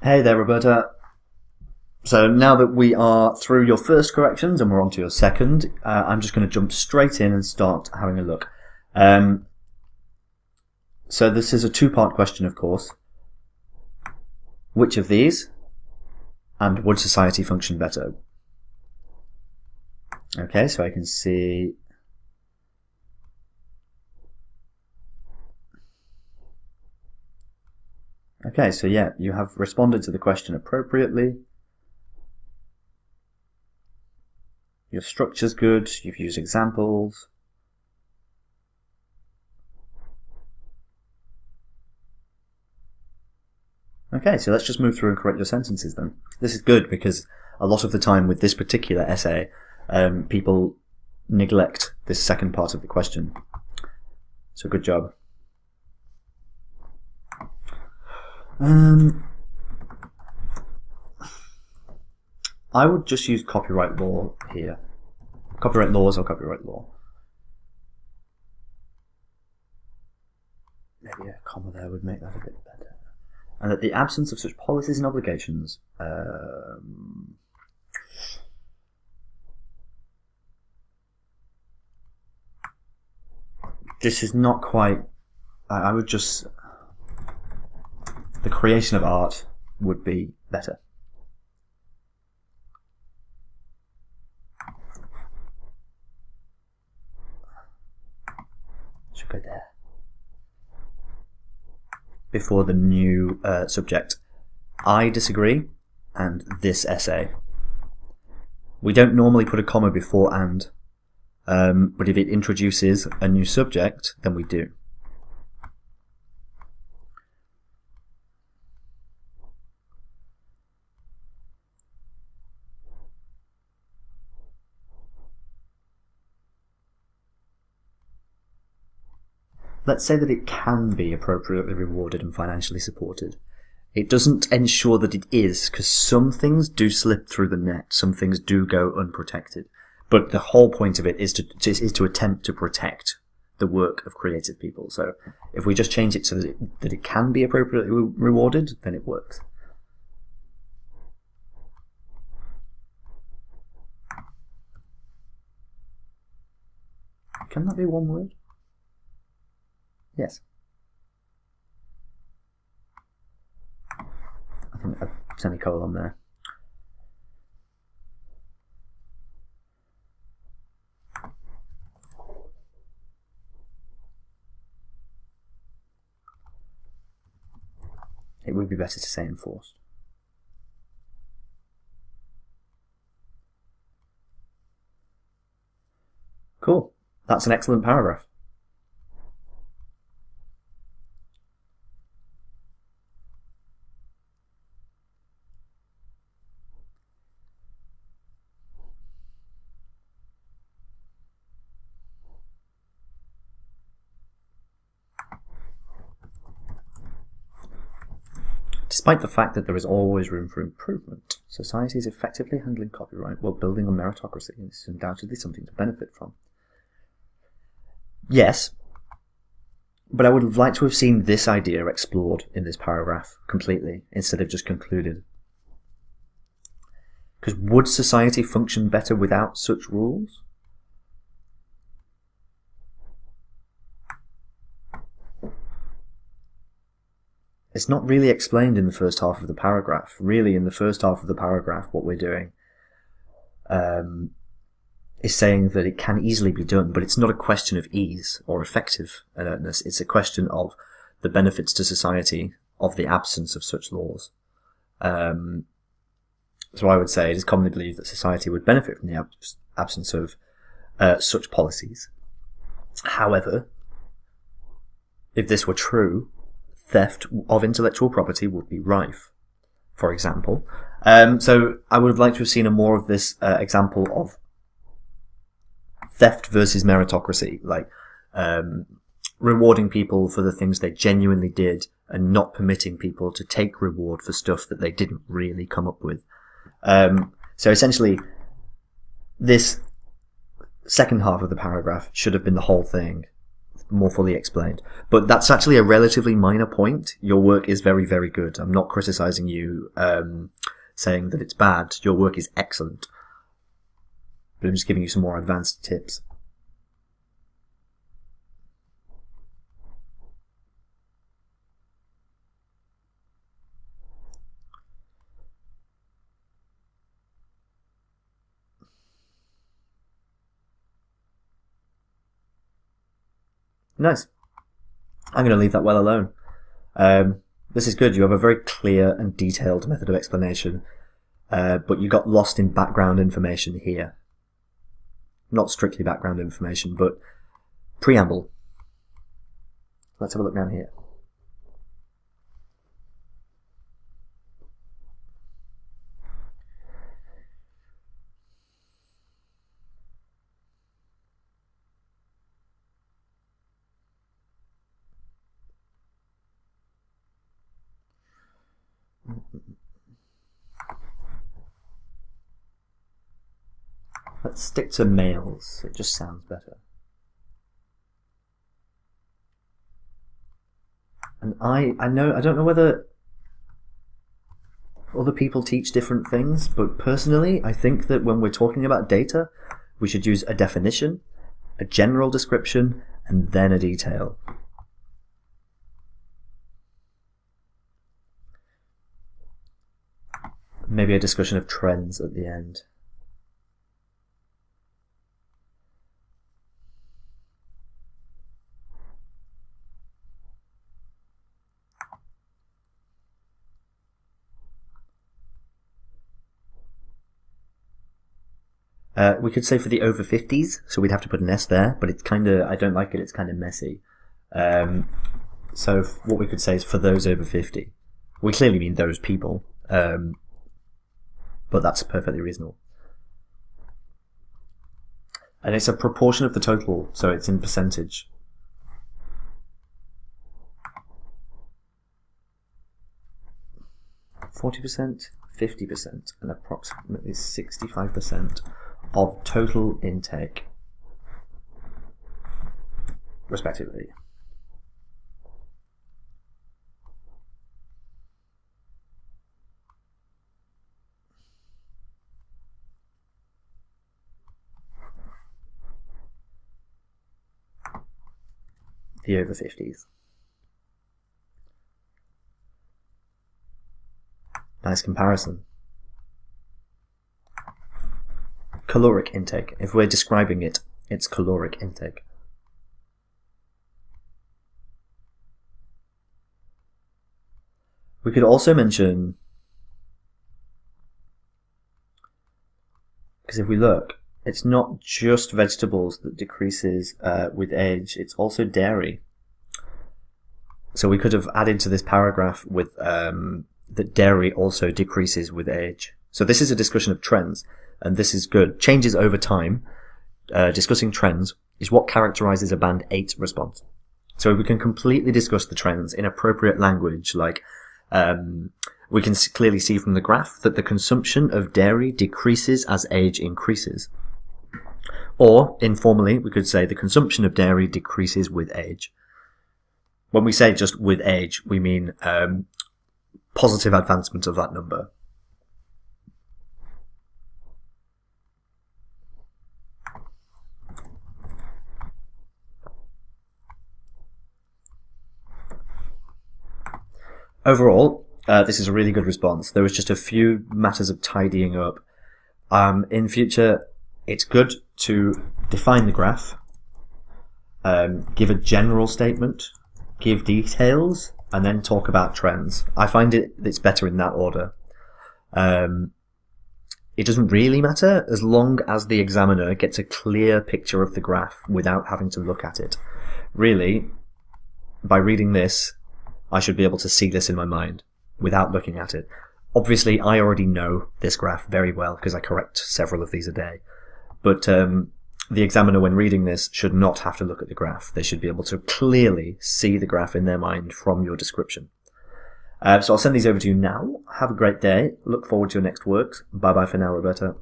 Hey there, Roberta. So now that we are through your first corrections and we're on to your second, I'm just going to jump straight in and start having a look. So this is a two-part question, of course. Which of these and would society function better? Okay, so I can see... Okay, so yeah, you have responded to the question appropriately. Your structure's good, you've used examples. Okay, so let's just move through and correct your sentences then. This is good because a lot of the time with this particular essay, people neglect this second part of the question. So good job. I would just use copyright law here. Copyright laws or copyright law. Maybe a comma there would make that a bit better. And that the absence of such policies and obligations this is not quite... I would just... The creation of art would be better. Should go there. Before the new subject. I disagree, and this essay. We don't normally put a comma before and, but if it introduces a new subject, then we do. Let's say that it can be appropriately rewarded and financially supported. It doesn't ensure that it is, because some things do slip through the net, some things do go unprotected. But the whole point of it is to attempt to protect the work of creative people. So if we just change it so that it can be appropriately rewarded, then it works. Can that be one word? Yes. I think a semicolon there. It would be better to say enforced. Cool. That's an excellent paragraph. Despite the fact that there is always room for improvement, society is effectively handling copyright while building on meritocracy, and this is undoubtedly something to benefit from. Yes, but I would have liked to have seen this idea explored in this paragraph completely, instead of just concluded. Because would society function better without such rules? It's not really explained in the first half of the paragraph. Really, in the first half of the paragraph, what we're doing is saying that it can easily be done, but it's not a question of ease or effective alertness. It's a question of the benefits to society of the absence of such laws. So I would say it is commonly believed that society would benefit from the absence of such policies. However, if this were true, theft of intellectual property would be rife, for example. So I would have liked to have seen a more of this example of theft versus meritocracy, like rewarding people for the things they genuinely did and not permitting people to take reward for stuff that they didn't really come up with. So essentially, this second half of the paragraph should have been the whole thing. more fully explained. But that's actually a relatively minor point. Your work is very, very good. I'm not criticizing you, saying that it's bad. Your work is excellent. But I'm just giving you some more advanced tips. Nice. I'm going to leave that well alone. This is good. You have a very clear and detailed method of explanation, but you got lost in background information here. Not strictly background information, but preamble. Let's have a look down here. Let's stick to males. It just sounds better. And I don't know whether other people teach different things, but personally, I think that when we're talking about data, we should use a definition, a general description, and then a detail. Maybe a discussion of trends at the end. We could say for the over 50s, so we'd have to put an S there, but it's kind of, I don't like it, it's kind of messy. So what we could say is for those over 50. We clearly mean those people, but that's perfectly reasonable. And it's a proportion of the total, so it's in percentage. %, 50%, and approximately 65% of total intake, respectively. The over 50s. Nice comparison. Caloric intake. If we're describing it, it's caloric intake. We could also mention, because if we look, it's not just vegetables that decreases with age, it's also dairy. So we could have added to this paragraph with that dairy also decreases with age. So this is a discussion of trends, and this is good. Changes over time, discussing trends, is what characterizes a Band 8 response. So we can completely discuss the trends in appropriate language, like we can clearly see from the graph that the consumption of dairy decreases as age increases. Or, informally, we could say the consumption of dairy decreases with age. When we say just with age, we mean positive advancement of that number. Overall, this is a really good response. There was just a few matters of tidying up. In future, it's good to define the graph, give a general statement, give details, and then talk about trends. I find it's better in that order. It doesn't really matter as long as the examiner gets a clear picture of the graph without having to look at it. Really, by reading this, I should be able to see this in my mind without looking at it. Obviously, I already know this graph very well because I correct several of these a day. But the examiner, when reading this, should not have to look at the graph. They should be able to clearly see the graph in their mind from your description. So I'll send these over to you now. Have a great day. Look forward to your next works. Bye-bye for now, Roberta.